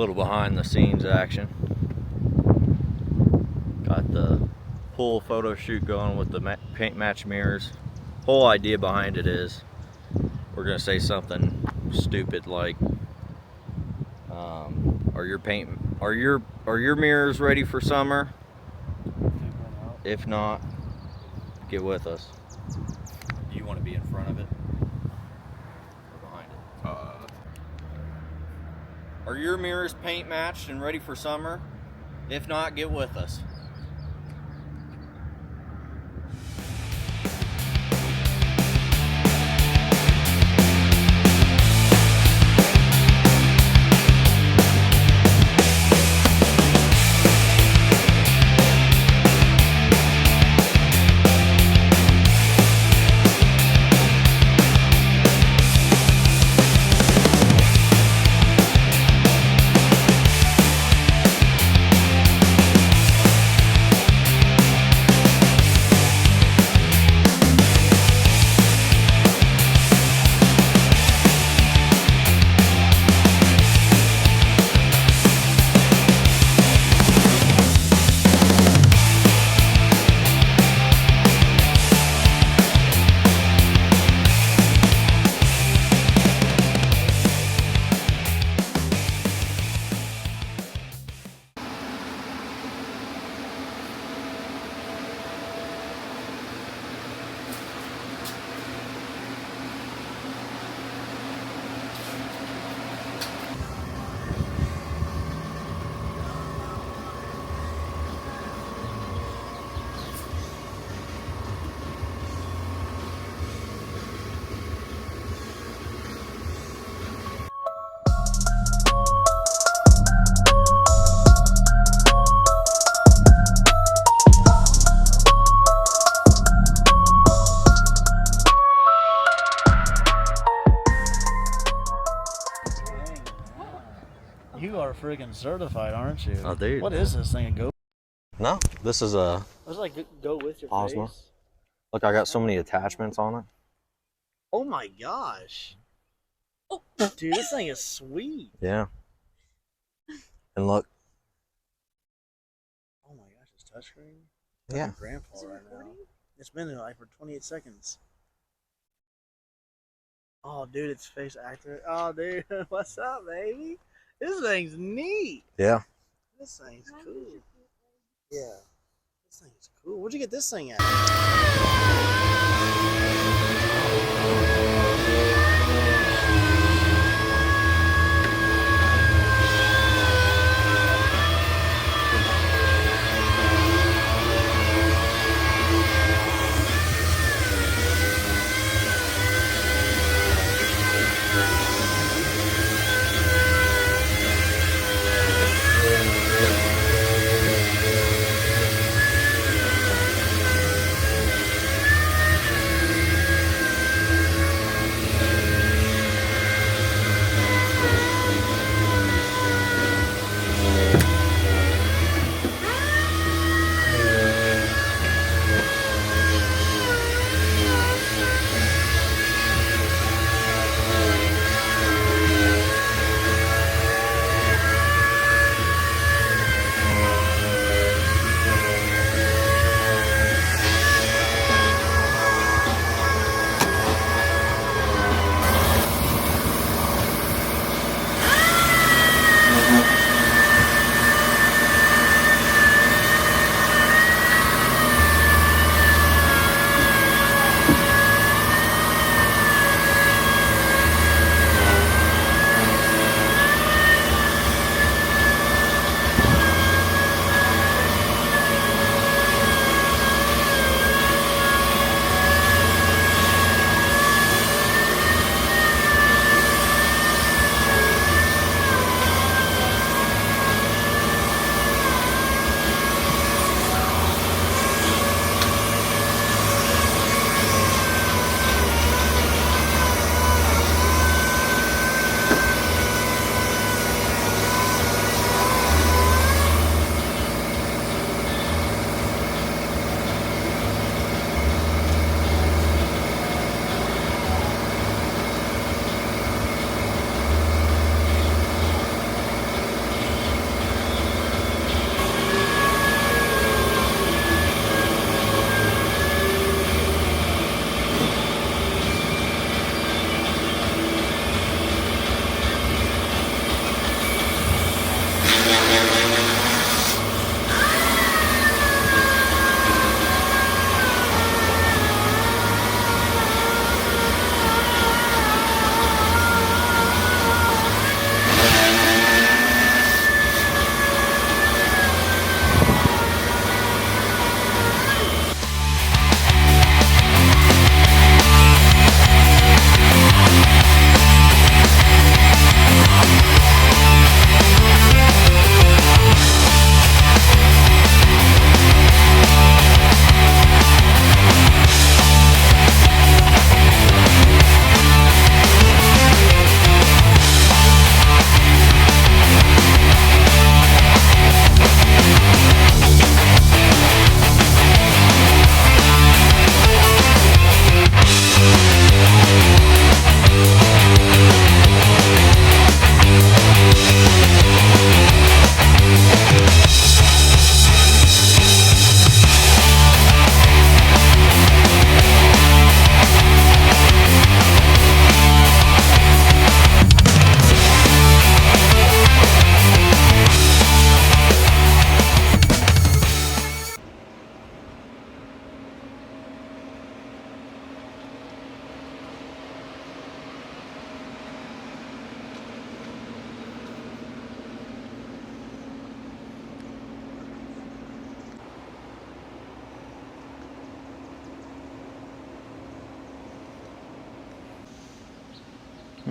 little behind the scenes action. Got the full photo shoot going with the paint match mirrors. Whole idea behind it is we're gonna say something stupid like, are your mirrors ready for summer? If not, get with us. Do you want to be in front of it or behind it? Are your mirrors paint matched and ready for summer? If not, get with us. You are freaking certified, aren't you? Oh, dude. What is this thing? A go? No, this is a It's like go with your Osmo. face. Look, I got so many attachments on it. Oh my gosh. Oh, dude, this thing is sweet. Yeah. And look. Oh my gosh, it's touchscreen. Yeah. I'm grandpa right now. It's been like for 28 seconds. Oh, dude, it's face accurate. Oh, dude, what's up, baby? This thing's neat. Yeah. This thing's cool. Yeah. This thing's cool. Where'd you get this thing at?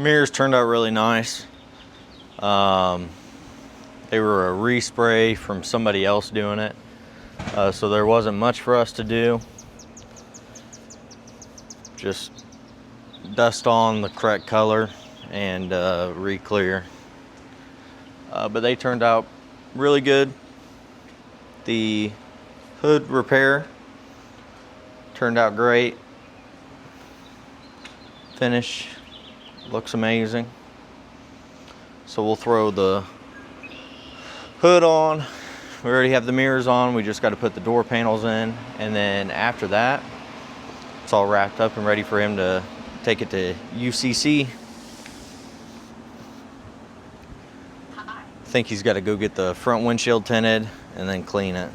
Mirrors turned out really nice. They were a respray from somebody else doing it, so there wasn't much for us to do. Just dust on the correct color and re-clear. But they turned out really good. The hood repair turned out great. Finish looks amazing. So we'll throw the hood on. We already have the mirrors on. We just got to put the door panels in, and then after that, it's all wrapped up and ready for him to take it to UCC. I think he's got to go get the front windshield tinted and then clean it.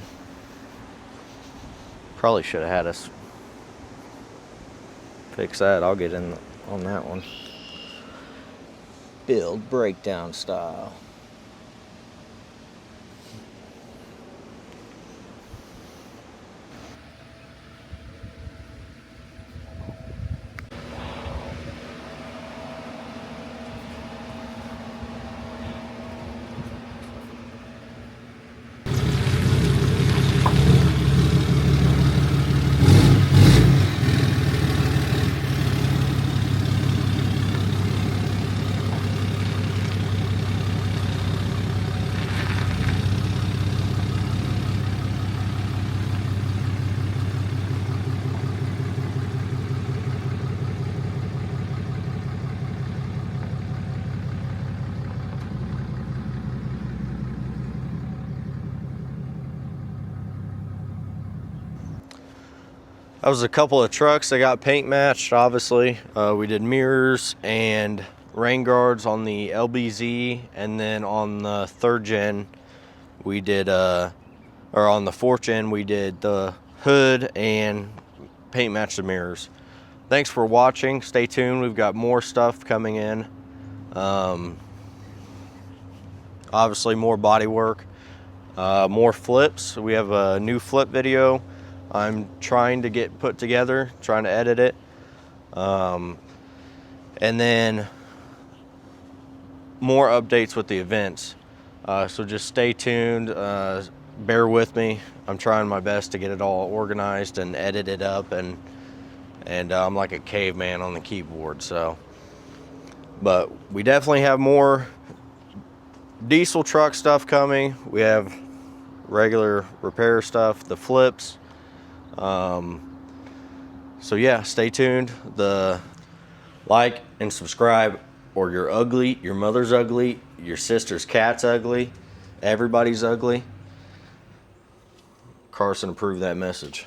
Probably should have had us fix that. I'll get in on that one. Build breakdown style. That was a couple of trucks that got paint matched, obviously. We did mirrors and rain guards on the LBZ, and then on the 3rd gen, we did, or on the 4th gen, we did the hood and paint match the mirrors. Thanks for watching. Stay tuned. We've got more stuff coming in. Obviously more body work, more flips. We have a new flip video I'm trying to get put together, trying to edit it. And then more updates with the events. So just stay tuned, bear with me. I'm trying my best to get it all organized and edit it up, and I'm like a caveman on the keyboard, so. But we definitely have more diesel truck stuff coming. We have regular repair stuff, the flips. So yeah, stay tuned. The like and subscribe, or you're ugly, your mother's ugly, your sister's cat's ugly, everybody's ugly. Carson approved that message.